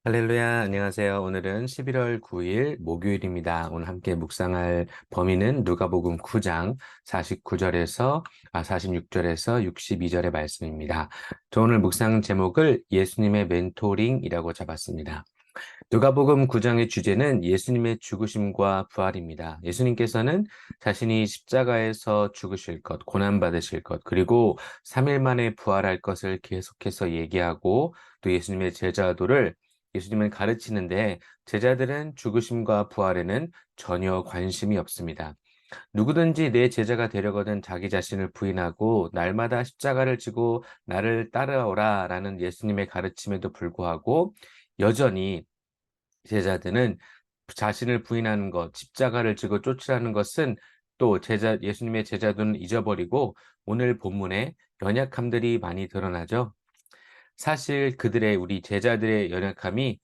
할렐루야, 안녕하세요. 오늘은 11월 9일 목요일입니다. 오늘 함께 묵상할 범위는 누가복음 9장 46절에서 62절의 말씀입니다. 저 오늘 묵상 제목을 예수님의 멘토링이라고 잡았습니다. 누가복음 9장의 주제는 예수님의 죽으심과 부활입니다. 예수님께서는 자신이 십자가에서 죽으실 것, 고난받으실 것, 그리고 3일 만에 부활할 것을 계속해서 얘기하고 또 예수님을 가르치는데 제자들은 죽으심과 부활에는 전혀 관심이 없습니다. 누구든지 내 제자가 되려거든 자기 자신을 부인하고 날마다 십자가를 지고 나를 따라오라 라는 예수님의 가르침에도 불구하고 여전히 제자들은 자신을 부인하는 것, 십자가를 지고 쫓으라는 것은 또 예수님의 제자들은 잊어버리고 오늘 본문에 연약함들이 많이 드러나죠. 사실 우리 제자들의 연약함이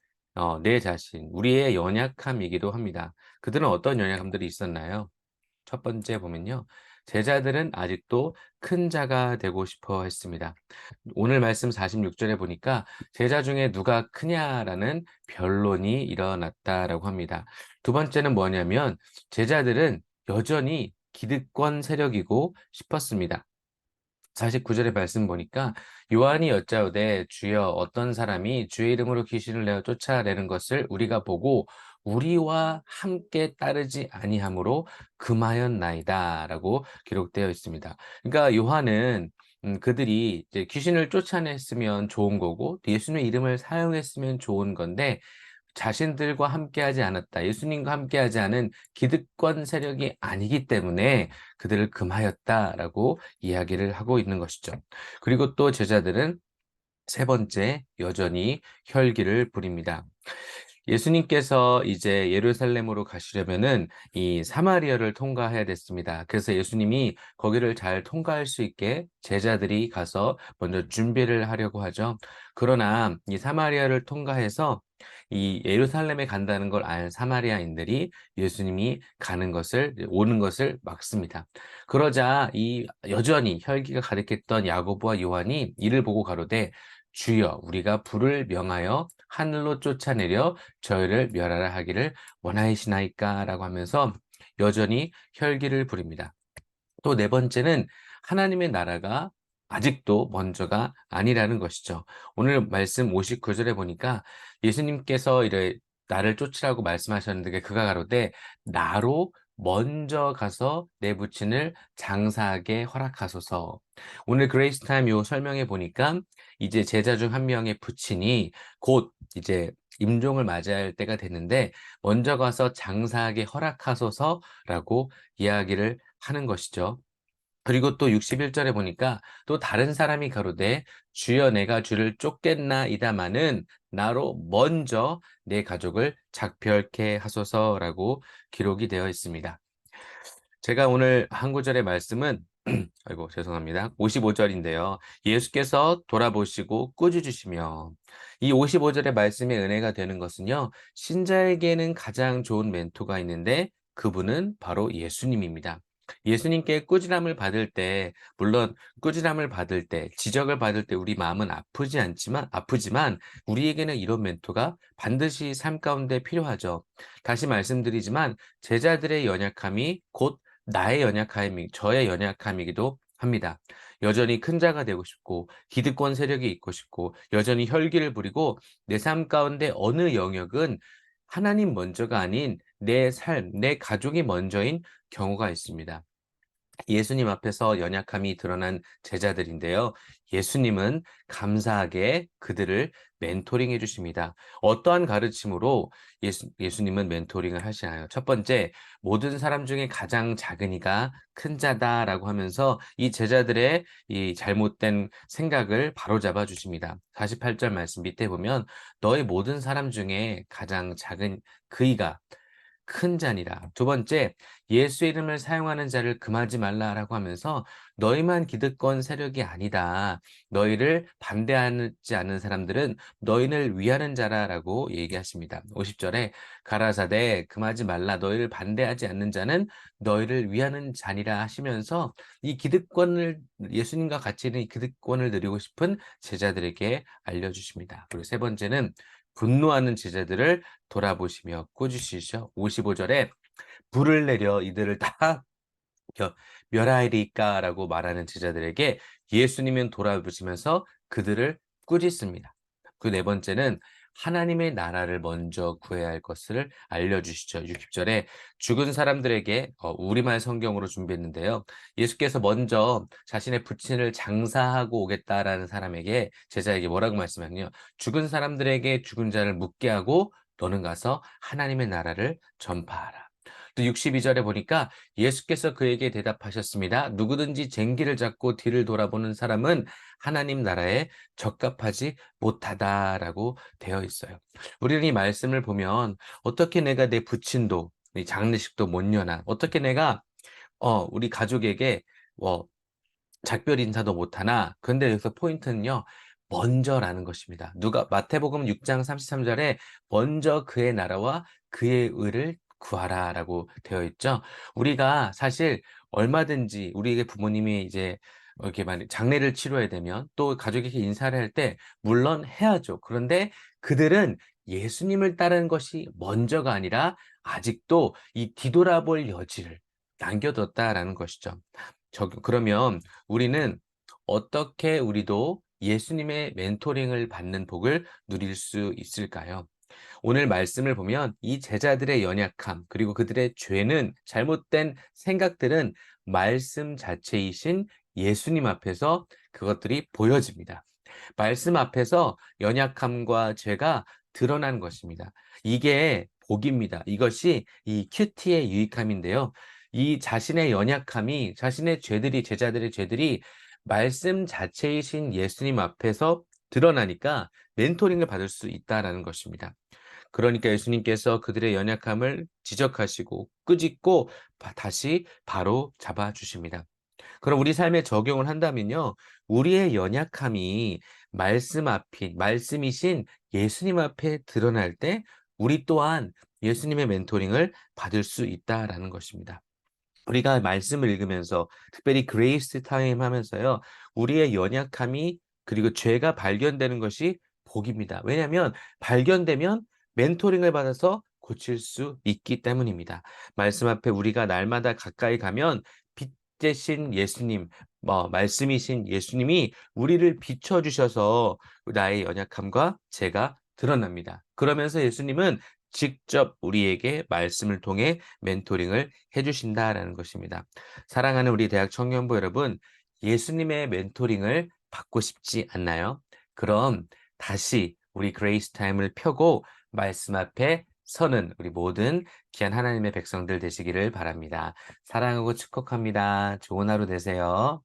내 자신, 우리의 연약함이기도 합니다. 그들은 어떤 연약함들이 있었나요? 첫 번째 보면요. 제자들은 아직도 큰 자가 되고 싶어 했습니다. 오늘 말씀 46절에 보니까 제자 중에 누가 크냐라는 변론이 일어났다라고 합니다. 두 번째는 뭐냐면 제자들은 여전히 기득권 세력이고 싶었습니다. 49절의 말씀 보니까 요한이 여짜오되 주여 어떤 사람이 주의 이름으로 귀신을 내어 쫓아내는 것을 우리가 보고 우리와 함께 따르지 아니하므로 금하였나이다라고 기록되어 있습니다. 그러니까 요한은 그들이 이제 귀신을 쫓아냈으면 좋은 거고 예수님의 이름을 사용했으면 좋은 건데 자신들과 함께하지 않았다. 예수님과 함께하지 않은 기득권 세력이 아니기 때문에 그들을 금하였다라고 이야기를 하고 있는 것이죠. 그리고 또 제자들은 세 번째, 여전히 혈기를 부립니다. 예수님께서 이제 예루살렘으로 가시려면은 이 사마리아를 통과해야 됐습니다. 그래서 예수님이 거기를 잘 통과할 수 있게 제자들이 가서 먼저 준비를 하려고 하죠. 그러나 이 사마리아를 통과해서 이 예루살렘에 간다는 걸 알 사마리아인들이 예수님이 오는 것을 막습니다. 그러자 이 여전히 혈기가 가득했던 야고보와 요한이 이를 보고 가로되 주여 우리가 불을 명하여 하늘로 쫓아내려 저희를 멸하라 하기를 원하시나이까 라고 하면서 여전히 혈기를 부립니다. 또 네 번째는 하나님의 나라가 아직도 먼저가 아니라는 것이죠. 오늘 말씀 59절에 보니까 예수님께서 나를 쫓으라고 말씀하셨는데 그가 가로되 나로 먼저 가서 내 부친을 장사하게 허락하소서. 오늘 그레이스 타임 요 설명해 보니까 이제 제자 중 한 명의 부친이 곧 이제 임종을 맞이할 때가 됐는데 먼저 가서 장사하게 허락하소서라고 이야기를 하는 것이죠. 그리고 또 61절에 보니까 또 다른 사람이 가로되 주여 내가 주를 쫓겠나이다마는 나로 먼저 내 가족을 작별케 하소서라고 기록이 되어 있습니다. 제가 오늘 한 구절의 말씀은 아이고 죄송합니다. 55절인데요. 예수께서 돌아보시고 꾸짖으시며 이 55절의 말씀의 은혜가 되는 것은요. 신자에게는 가장 좋은 멘토가 있는데 그분은 바로 예수님입니다. 예수님께 꾸지람을 받을 때, 물론 꾸지람을 받을 때, 지적을 받을 때 우리 마음은 아프지만 우리에게는 이런 멘토가 반드시 삶 가운데 필요하죠. 다시 말씀드리지만 제자들의 연약함이 곧 저의 연약함이기도 합니다. 여전히 큰 자가 되고 싶고, 기득권 세력이 있고 싶고, 여전히 혈기를 부리고, 내 삶 가운데 어느 영역은 하나님 먼저가 아닌 내 삶, 내 가족이 먼저인 경우가 있습니다. 예수님 앞에서 연약함이 드러난 제자들인데요. 예수님은 감사하게 그들을 멘토링해 주십니다. 어떠한 가르침으로 예수님은 멘토링을 하시나요? 첫 번째, 모든 사람 중에 가장 작은 이가 큰 자다라고 하면서 이 제자들의 이 잘못된 생각을 바로잡아 주십니다. 48절 말씀 밑에 보면 너희 모든 사람 중에 가장 작은 그이가 큰 자니라. 두 번째, 예수의 이름을 사용하는 자를 금하지 말라라고 하면서 너희만 기득권 세력이 아니다. 너희를 반대하지 않는 사람들은 너희를 위하는 자라라고 얘기하십니다. 50절에 가라사대 금하지 말라. 너희를 반대하지 않는 자는 너희를 위하는 자니라 하시면서 이 기득권을 예수님과 같이 있는 이 기득권을 누리고 싶은 제자들에게 알려주십니다. 그리고 세 번째는 분노하는 제자들을 돌아보시며 꾸짖으시죠. 55절에 불을 내려 이들을 다 멸하리까라고 말하는 제자들에게 예수님은 돌아보시면서 그들을 꾸짖습니다. 그 네 번째는 하나님의 나라를 먼저 구해야 할 것을 알려주시죠. 60절에 죽은 사람들에게 우리말 성경으로 준비했는데요. 예수께서 먼저 자신의 부친을 장사하고 오겠다라는 사람에게 제자에게 뭐라고 말씀하냐면 죽은 사람들에게 죽은 자를 묻게 하고 너는 가서 하나님의 나라를 전파하라. 또 62절에 보니까 예수께서 그에게 대답하셨습니다. 누구든지 쟁기를 잡고 뒤를 돌아보는 사람은 하나님 나라에 적합하지 못하다라고 되어 있어요. 우리는 이 말씀을 보면 어떻게 내가 내 부친도 이 장례식도 못 여나 어떻게 내가 우리 가족에게 뭐 작별 인사도 못하나 근데 여기서 포인트는요. 먼저라는 것입니다. 누가 마태복음 6장 33절에 먼저 그의 나라와 그의 의를 구하라라고 되어 있죠. 우리가 사실 얼마든지 우리에게 부모님이 이제 이렇게 만 장례를 치러야 되면 또 가족에게 인사를 할 때 물론 해야죠. 그런데 그들은 예수님을 따르는 것이 먼저가 아니라 아직도 이 뒤돌아볼 여지를 남겨뒀다라는 것이죠. 그러면 우리는 어떻게 우리도 예수님의 멘토링을 받는 복을 누릴 수 있을까요? 오늘 말씀을 보면 이 제자들의 연약함, 그리고 그들의 죄는 잘못된 생각들은 말씀 자체이신 예수님 앞에서 그것들이 보여집니다. 말씀 앞에서 연약함과 죄가 드러난 것입니다. 이게 복입니다. 이것이 이 큐티의 유익함인데요. 이 자신의 연약함이 자신의 죄들이 제자들의 죄들이 말씀 자체이신 예수님 앞에서 드러나니까 멘토링을 받을 수 있다라는 것입니다. 그러니까 예수님께서 그들의 연약함을 지적하시고 꾸짖고 다시 바로 잡아 주십니다. 그럼 우리 삶에 적용을 한다면요. 우리의 연약함이 말씀이신 예수님 앞에 드러날 때 우리 또한 예수님의 멘토링을 받을 수 있다라는 것입니다. 우리가 말씀을 읽으면서 특별히 그레이스 타임 하면서요. 우리의 연약함이 그리고 죄가 발견되는 것이 복입니다. 왜냐하면 발견되면 멘토링을 받아서 고칠 수 있기 때문입니다. 말씀 앞에 우리가 날마다 가까이 가면 빛 대신 예수님, 말씀이신 예수님이 우리를 비춰주셔서 나의 연약함과 죄가 드러납니다. 그러면서 예수님은 직접 우리에게 말씀을 통해 멘토링을 해주신다라는 것입니다. 사랑하는 우리 대학 청년부 여러분, 예수님의 멘토링을 받고 싶지 않나요? 그럼 다시 우리 그레이스 타임을 펴고 말씀 앞에 서는 우리 모든 귀한 하나님의 백성들 되시기를 바랍니다. 사랑하고 축복합니다. 좋은 하루 되세요.